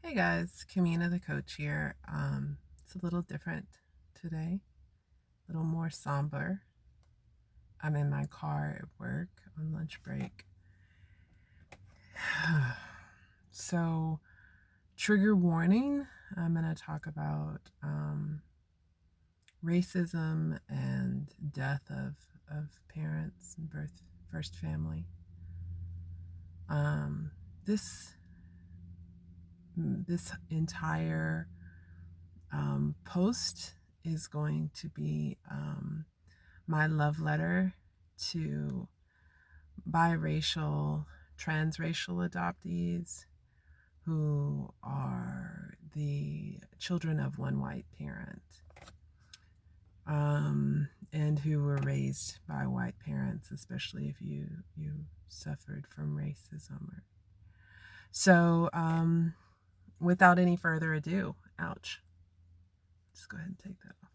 Hey guys, KaminaTheKoach here. It's a little different today, a little more somber. I'm in my car at work on lunch break. So, trigger warning, I'm going to talk about racism and death of parents and first family. This entire post is going to be my love letter to biracial, transracial adoptees who are the children of one white parent, and who were raised by white parents, especially if you suffered from racism. So, without any further ado, ouch. Just go ahead and take that off.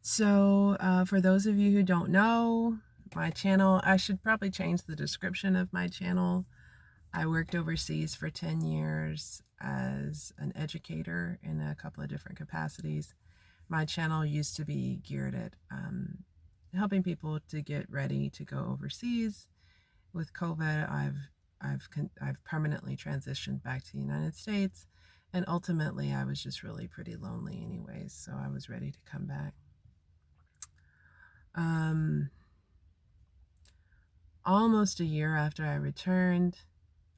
So, for those of you who don't know, my channel, I should probably change the description of my channel. I worked overseas for 10 years as an educator in a couple of different capacities. My channel used to be geared at helping people to get ready to go overseas. With COVID, I've permanently transitioned back to the United States, and ultimately I was just really pretty lonely anyways, so I was ready to come back. Almost a year after I returned,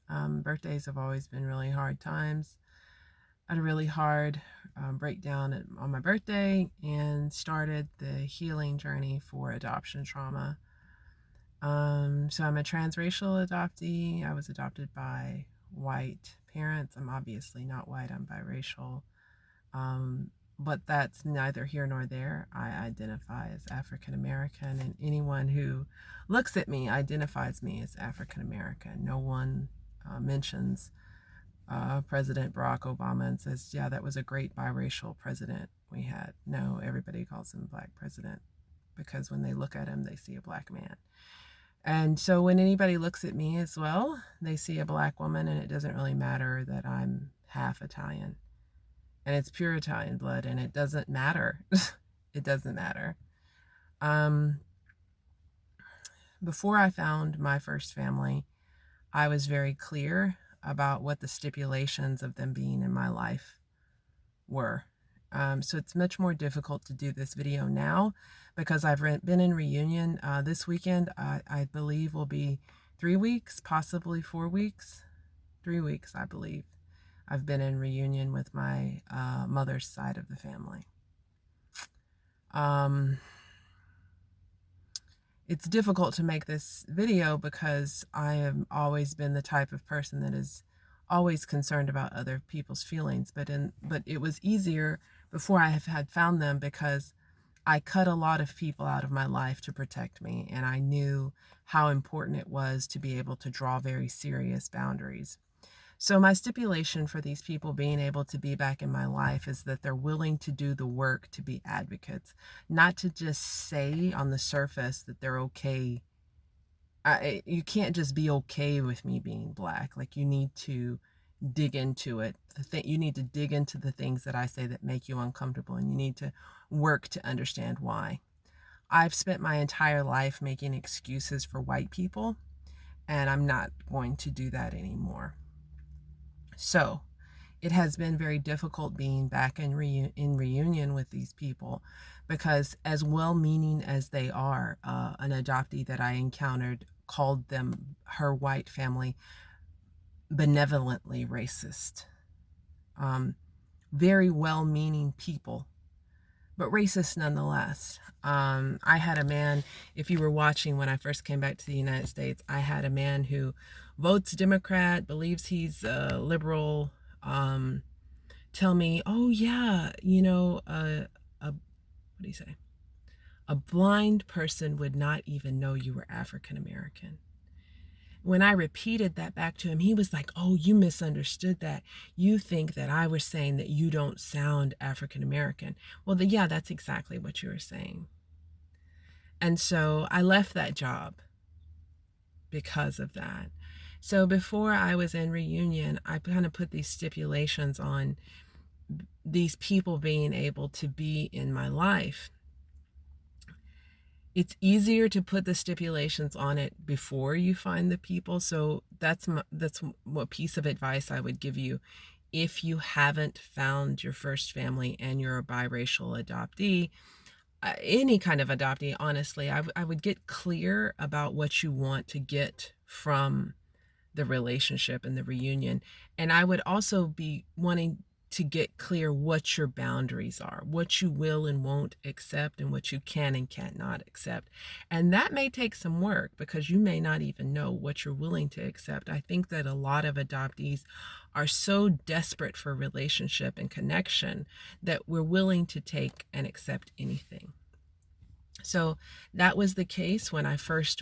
birthdays have always been really hard times. I had a really hard breakdown on my birthday and started the healing journey for adoption trauma. So I'm a transracial adoptee. I was adopted by white parents. I'm obviously not white, I'm biracial. But that's neither here nor there. I identify as African American, and anyone who looks at me identifies me as African American. No one mentions President Barack Obama and says, yeah, that was a great biracial president we had. No, everybody calls him Black president because when they look at him, they see a Black man. And so when anybody looks at me as well, they see a Black woman, and it doesn't really matter that I'm half Italian. And it's pure Italian blood, and it doesn't matter. It doesn't matter. Before I found my first family, I was very clear about what the stipulations of them being in my life were. So it's much more difficult to do this video now because I've been in reunion. This weekend, I believe, will be 3 weeks, possibly 4 weeks. 3 weeks, I believe. I've been in reunion with my mother's side of the family. It's difficult to make this video because I have always been the type of person that is always concerned about other people's feelings. But it was easier before I had found them because I cut a lot of people out of my life to protect me, and I knew how important it was to be able to draw very serious boundaries. So my stipulation for these people being able to be back in my life is that they're willing to do the work to be advocates, not to just say on the surface that they're okay. You can't just be okay with me being Black. Like, you need to dig into it. You need to dig into the things that I say that make you uncomfortable, and you need to work to understand why. I've spent my entire life making excuses for white people, and I'm not going to do that anymore. So it has been very difficult being back in reunion with these people because, as well-meaning as they are, an adoptee that I encountered called them, her white family, benevolently racist. Very well-meaning people, but racist nonetheless. I had a man, if you were watching when I first came back to the United States, I had a man who votes Democrat, believes he's liberal, tell me, oh yeah, what do you say? A blind person would not even know you were African American. When I repeated that back to him, he was like, oh, you misunderstood that. You think that I was saying that you don't sound African American. Well, yeah, that's exactly what you were saying. And so I left that job because of that. So before I was in reunion, I kind of put these stipulations on these people being able to be in my life. It's easier to put the stipulations on it before you find the people. So that's what piece of advice I would give you. If you haven't found your first family and you're a biracial adoptee, any kind of adoptee, honestly, I would get clear about what you want to get from the relationship and the reunion. And I would also be wanting to get clear what your boundaries are, what you will and won't accept, and what you can and cannot accept. And that may take some work because you may not even know what you're willing to accept. I think that a lot of adoptees are so desperate for relationship and connection that we're willing to take and accept anything. So that was the case when I first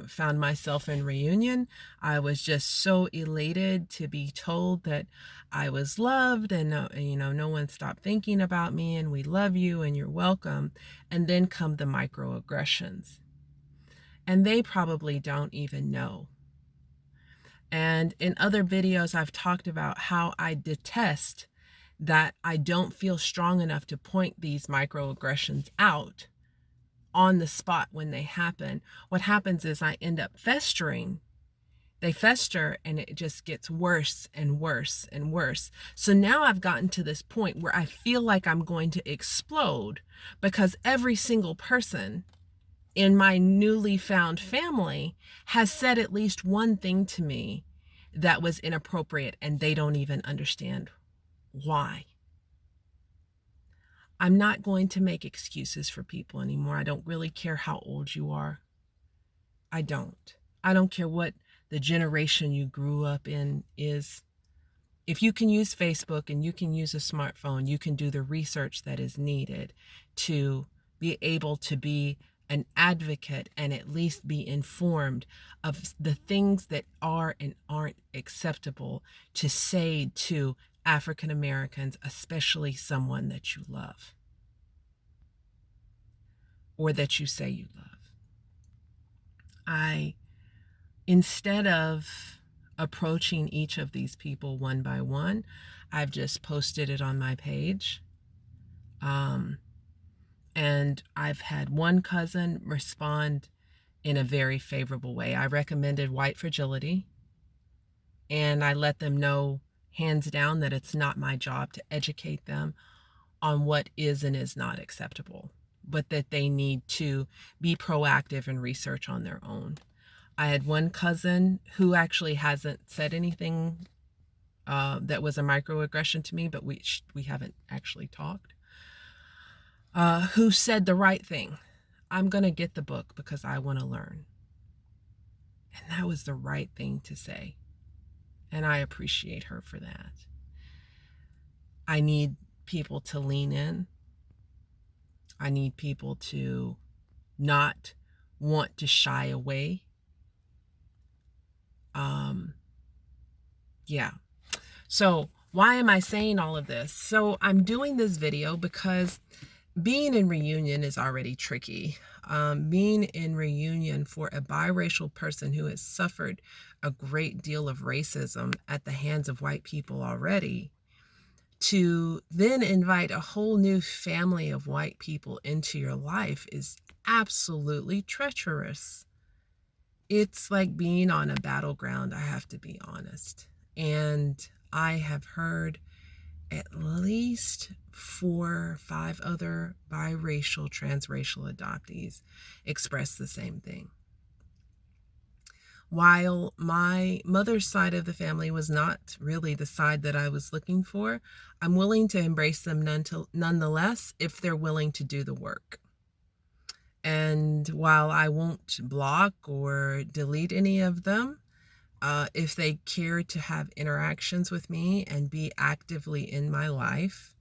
found myself in reunion. I was just so elated to be told that I was loved, and no one stopped thinking about me, and we love you and you're welcome. And then come the microaggressions, and they probably don't even know. And in other videos, I've talked about how I detest that I don't feel strong enough to point these microaggressions out on the spot when they happen. What happens is I end up festering. They fester and it just gets worse and worse and worse. So now I've gotten to this point where I feel like I'm going to explode because every single person in my newly found family has said at least one thing to me that was inappropriate, and they don't even understand why. I'm not going to make excuses for people anymore. I don't really care how old you are. I don't. I don't care what the generation you grew up in is. If you can use Facebook and you can use a smartphone, you can do the research that is needed to be able to be an advocate and at least be informed of the things that are and aren't acceptable to say to African Americans, especially someone that you love or that you say you love. Instead of approaching each of these people one by one, I've just posted it on my page. And I've had one cousin respond in a very favorable way. I recommended white fragility, and I let them know hands down that it's not my job to educate them on what is and is not acceptable, but that they need to be proactive and research on their own. I had one cousin who actually hasn't said anything that was a microaggression to me, but we haven't actually talked, who said the right thing. I'm going to get the book because I want to learn. And that was the right thing to say. And I appreciate her for that. I need people to lean in. I need people to not want to shy away. Yeah. So why am I saying all of this? So I'm doing this video because being in reunion is already tricky. Being in reunion for a biracial person who has suffered a great deal of racism at the hands of white people already, to then invite a whole new family of white people into your life is absolutely treacherous. It's like being on a battleground, I have to be honest. And I have heard at least 4 or 5 other biracial, transracial adoptees express the same thing. While my mother's side of the family was not really the side that I was looking for, I'm willing to embrace them nonetheless if they're willing to do the work. And while I won't block or delete any of them, if they care to have interactions with me and be actively in my life,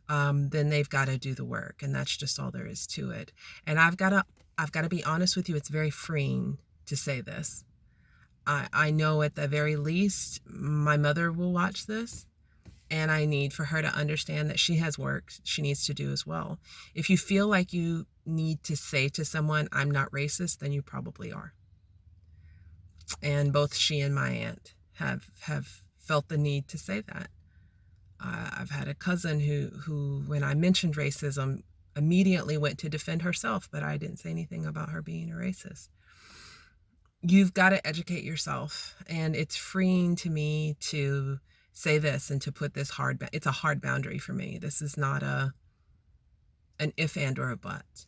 then they've got to do the work. And that's just all there is to it. And I've got to be honest with you, it's very freeing to say this. I know at the very least, my mother will watch this, and I need for her to understand that she has work she needs to do as well. If you feel like you need to say to someone, I'm not racist, then you probably are. And both she and my aunt have felt the need to say that. I've had a cousin who, when I mentioned racism, immediately went to defend herself, but I didn't say anything about her being a racist. You've got to educate yourself, and it's freeing to me to say this and to put this it's a hard boundary for me. This is not an if and or a but.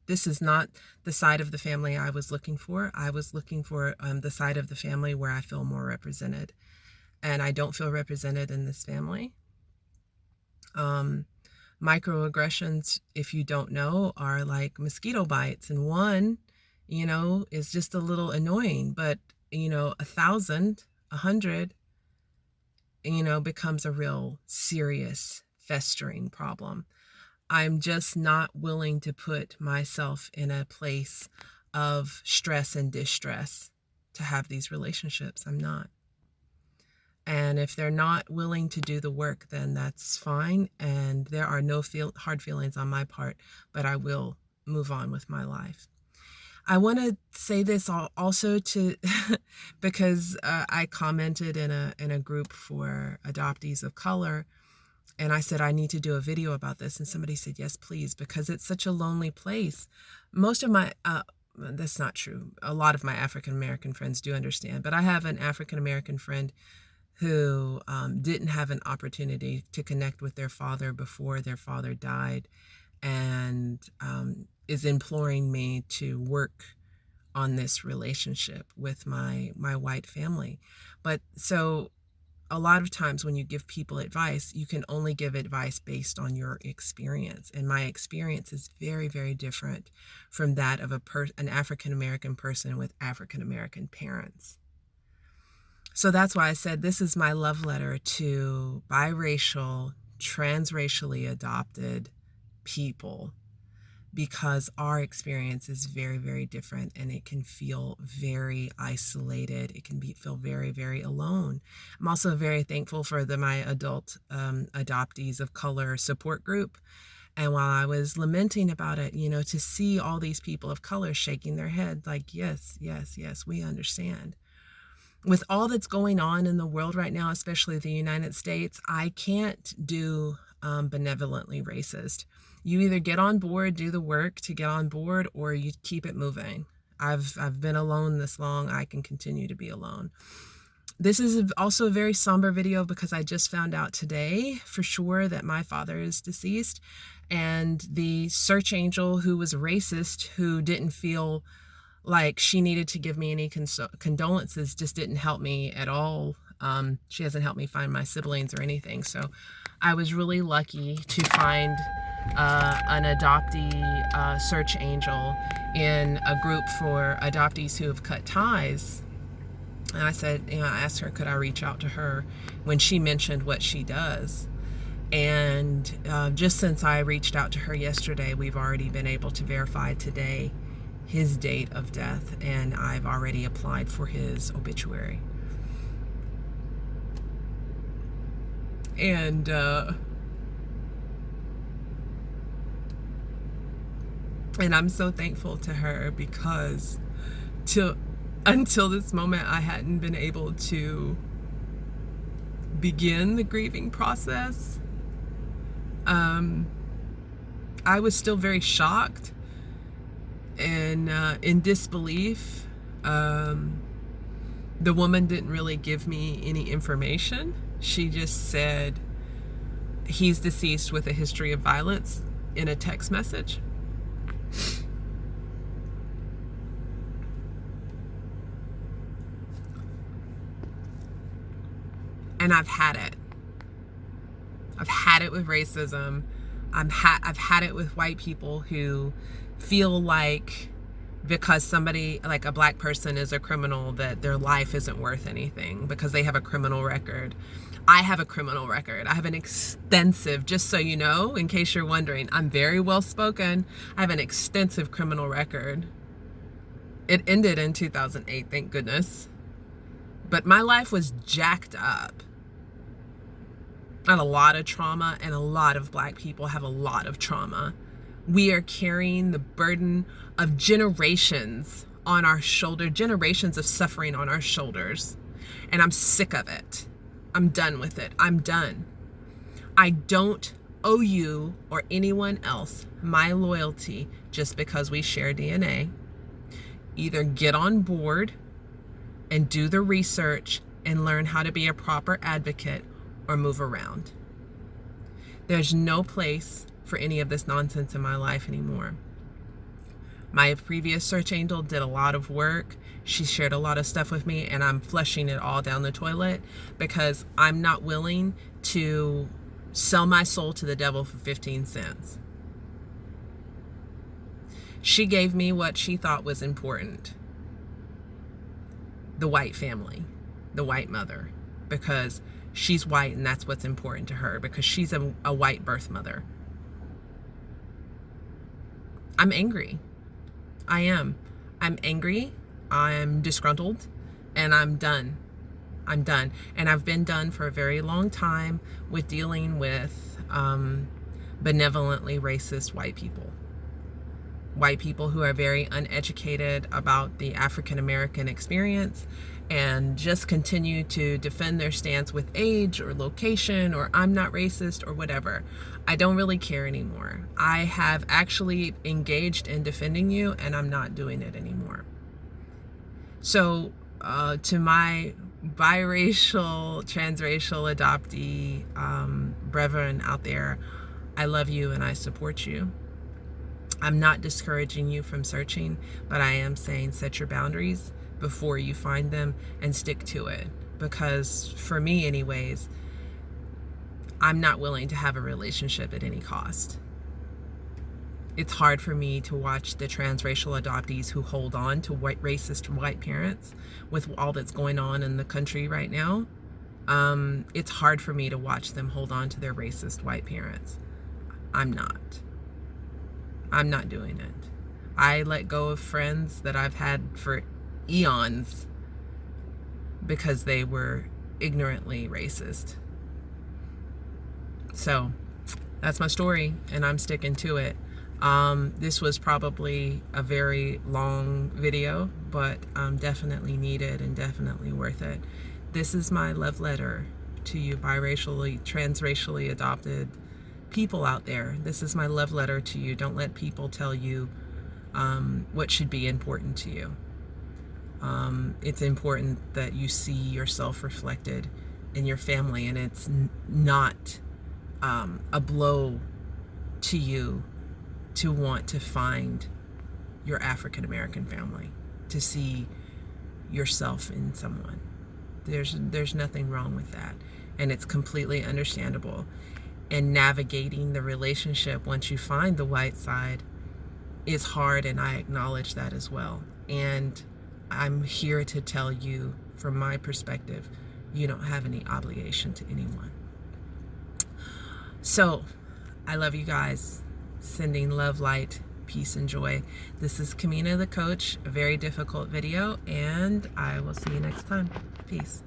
This is not the side of the family I was looking for. I was looking for the side of the family where I feel more represented, and I don't feel represented in this family. Microaggressions, if you don't know, are like mosquito bites, and one, is just a little annoying, but 1,000, 100, becomes a real serious festering problem. I'm just not willing to put myself in a place of stress and distress to have these relationships. I'm not. And if they're not willing to do the work, then that's fine. And there are no hard feelings on my part, but I will move on with my life. I want to say this also to because I commented in a group for adoptees of color, and I said I need to do a video about this, and somebody said yes, please, because it's such a lonely place. Most of my that's not true. A lot of my African American friends do understand, but I have an African American friend who didn't have an opportunity to connect with their father before their father died, and is imploring me to work on this relationship with my white family. But so a lot of times when you give people advice, you can only give advice based on your experience. And my experience is very, very different from that of an African American person with African American parents. So that's why I said this is my love letter to biracial, transracially adopted people, because our experience is very, very different, and it can feel very isolated. It can feel very, very alone. I'm also very thankful for my adult adoptees of color support group. And while I was lamenting about it, to see all these people of color shaking their head like, yes, yes, yes, we understand. With all that's going on in the world right now, especially the United States, I can't do benevolently racist. You either get on board, do the work to get on board, or you keep it moving. I've been alone this long. I can continue to be alone. This is also a very somber video because I just found out today for sure that my father is deceased, and the search angel who was racist, who didn't feel like she needed to give me any condolences, just didn't help me at all. She hasn't helped me find my siblings or anything. So I was really lucky to find an adoptee search angel in a group for adoptees who have cut ties. And I said, I asked her, could I reach out to her when she mentioned what she does? And just since I reached out to her yesterday, we've already been able to verify today his date of death, and I've already applied for his obituary. And I'm so thankful to her, because until this moment I hadn't been able to begin the grieving process. I was still very shocked and in disbelief. The woman didn't really give me any information. She just said he's deceased with a history of violence in a text message. And I've had it. I've had it with racism. I've had it with white people who feel like because somebody, like a black person, is a criminal, that their life isn't worth anything because they have a criminal record. I have a criminal record. I have an extensive, just so you know, in case you're wondering, I'm very well spoken. I have an extensive criminal record. It ended in 2008, thank goodness. But my life was jacked up. I had a lot of trauma, and a lot of black people have a lot of trauma. We are carrying the burden of generations on our shoulder, generations of suffering on our shoulders. And I'm sick of it. I'm done with it. I'm done. I don't owe you or anyone else my loyalty just because we share DNA. Either get on board and do the research and learn how to be a proper advocate, or move around. There's no place for any of this nonsense in my life anymore. My previous search angel did a lot of work. She shared a lot of stuff with me, and I'm flushing it all down the toilet because I'm not willing to sell my soul to the devil for 15 cents. She gave me what she thought was important. The white family, the white mother, because she's white and that's what's important to her, because she's a white birth mother. I'm angry. I am. I'm angry. I'm disgruntled, and I'm done. I'm done. And I've been done for a very long time with dealing with benevolently racist white people. White people who are very uneducated about the African American experience and just continue to defend their stance with age or location or I'm not racist or whatever. I don't really care anymore. I have actually engaged in defending you, and I'm not doing it anymore. So to my biracial, transracial, adoptee brethren out there, I love you and I support you. I'm not discouraging you from searching, but I am saying set your boundaries before you find them and stick to it. Because for me anyways, I'm not willing to have a relationship at any cost. It's hard for me to watch the transracial adoptees who hold on to racist white parents with all that's going on in the country right now. It's hard for me to watch them hold on to their racist white parents. I'm not doing it. I let go of friends that I've had for eons because they were ignorantly racist. So that's my story, and I'm sticking to it. This was probably a very long video, but definitely needed and definitely worth it. This is my love letter to you biracially, transracially adopted people out there. This is my love letter to you. Don't let people tell you what should be important to you. It's important that you see yourself reflected in your family, and it's not a blow to you to want to find your African American family, to see yourself in someone. There's nothing wrong with that, and it's completely understandable. And navigating the relationship once you find the white side is hard, and I acknowledge that as well. And I'm here to tell you, from my perspective, you don't have any obligation to anyone. So, I love you guys. Sending love, light, peace, and joy. This is Kamina the Coach, a very difficult video, and I will see you next time. Peace.